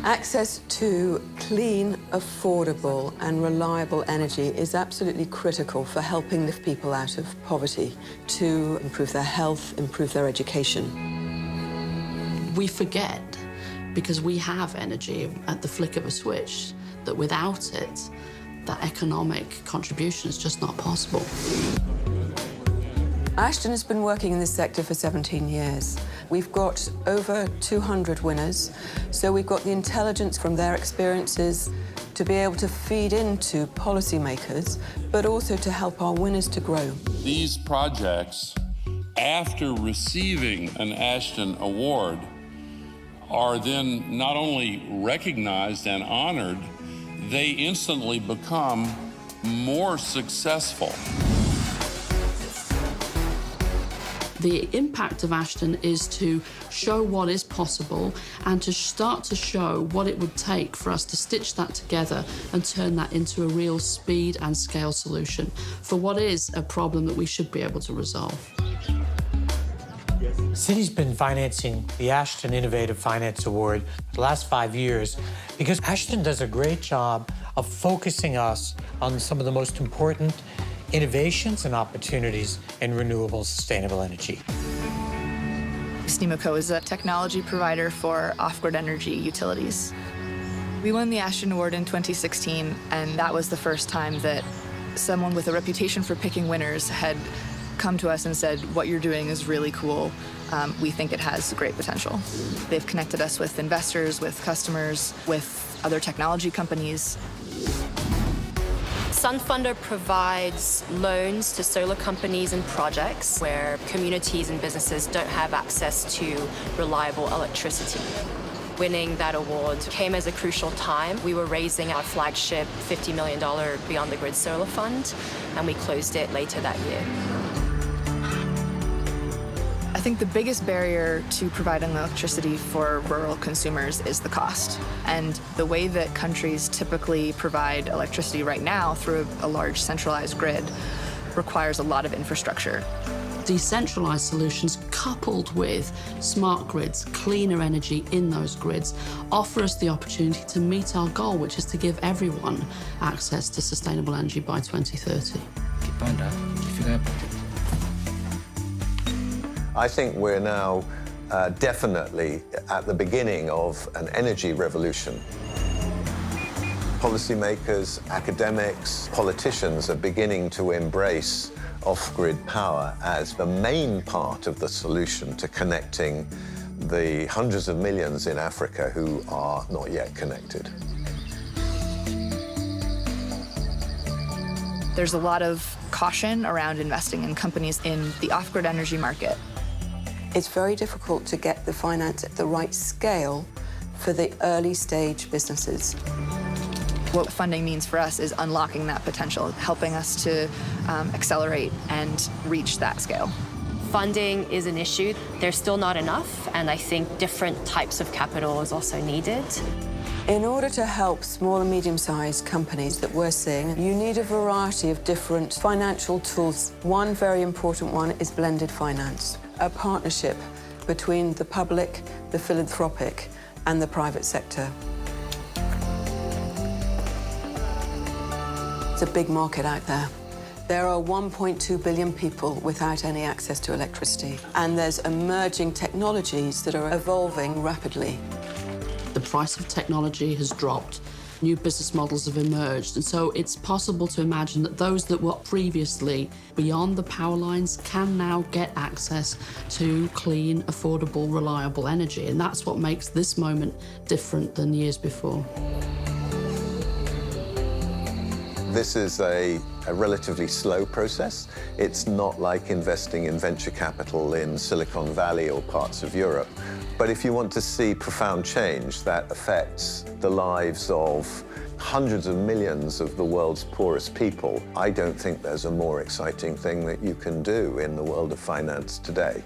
Access to clean, affordable and reliable energy is absolutely critical for helping lift people out of poverty, to improve their health, improve their education. We forget, because we have energy at the flick of a switch, that without it, that economic contribution is just not possible. Ashden has been working in this sector for 17 years. We've got over 200 winners, so we've got the intelligence from their experiences to be able to feed into policymakers, but also to help our winners to grow. These projects, after receiving an Ashden Award, are then not only recognized and honored, they instantly become more successful. The impact of Ashden is to show what is possible and to start to show what it would take for us to stitch that together and turn that into a real speed and scale solution for what is a problem that we should be able to resolve. Citi's been financing the Ashden Innovative Finance Award for the last 5 years because Ashden does a great job of focusing us on some of the most important innovations and opportunities in renewable, sustainable energy. Steamaco is a technology provider for off-grid energy utilities. We won the Ashden Award in 2016, and that was the first time that someone with a reputation for picking winners had come to us and said, what you're doing is really cool. We think it has great potential. They've connected us with investors, with customers, with other technology companies. Sunfunder provides loans to solar companies and projects where communities and businesses don't have access to reliable electricity. Winning that award came as a crucial time. We were raising our flagship $50 million Beyond the Grid Solar Fund, and we closed it later that year. I think the biggest barrier to providing electricity for rural consumers is the cost. And the way that countries typically provide electricity right now through a large centralized grid requires a lot of infrastructure. Decentralized solutions coupled with smart grids, cleaner energy in those grids, offer us the opportunity to meet our goal, which is to give everyone access to sustainable energy by 2030. I think we're now definitely at the beginning of an energy revolution. Policymakers, academics, politicians are beginning to embrace off-grid power as the main part of the solution to connecting the hundreds of millions in Africa who are not yet connected. There's a lot of caution around investing in companies in the off-grid energy market. It's very difficult to get the finance at the right scale for the early stage businesses. What funding means for us is unlocking that potential, helping us to accelerate and reach that scale. Funding is an issue. There's still not enough, and I think different types of capital is also needed. In order to help small and medium-sized companies that we're seeing, you need a variety of different financial tools. One very important one is blended finance, a partnership between the public, the philanthropic, and the private sector. It's a big market out there. There are 1.2 billion people without any access to electricity, and there's emerging technologies that are evolving rapidly. The price of technology has dropped. New business models have emerged, and so it's possible to imagine that those that were previously beyond the power lines can now get access to clean, affordable, reliable energy, and that's what makes this moment different than years before. This is a relatively slow process. It's not like investing in venture capital in Silicon Valley or parts of Europe. But if you want to see profound change that affects the lives of hundreds of millions of the world's poorest people, I don't think there's a more exciting thing that you can do in the world of finance today.